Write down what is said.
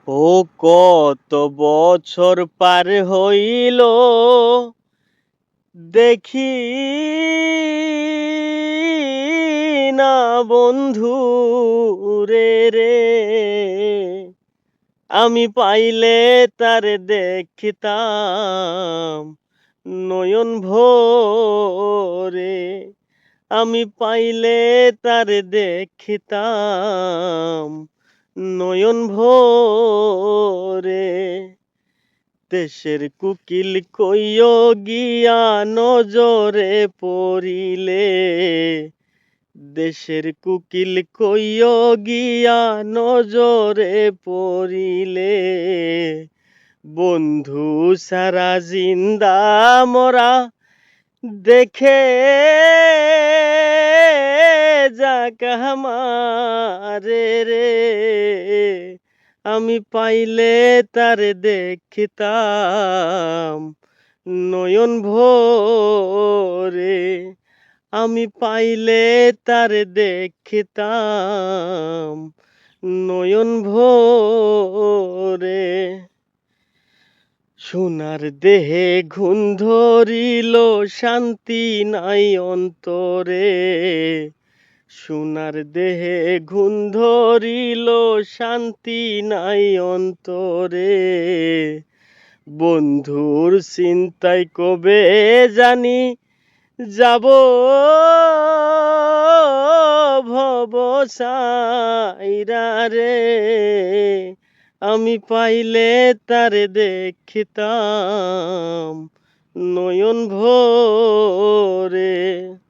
ও কত বছর পার হইল দেখি না বন্ধু রে আমি পাইলে তারে দেখিতাম নয়ন ভরে। আমি পাইলে তারে দেখিতাম নয়ন ভরে। দেশের কুকিল কইও গিয়া নজরে পড়িলে, দেশের কুকিল কইও গিয়া নজরে পড়িলে, বন্ধু সারা জিন্দা মরা দেখে যাক আমারে রে। আমি পাইলে তারে দেখিতাম নয়ন ভরে। আমি পাইলে তারে দেখিতাম নয়ন ভরে। সোনার দেহে ঘুণ ধরিল শান্তি নাই অন্তরে, সোনার দেহে ঘুণ ধরিল শান্তি নাই অন্তরে। বন্ধুর চিন্তায় কবে জানি যাব ভব সাইরা রে। আমি পাইলে তারে দেখিতাম নয়ন ভরে।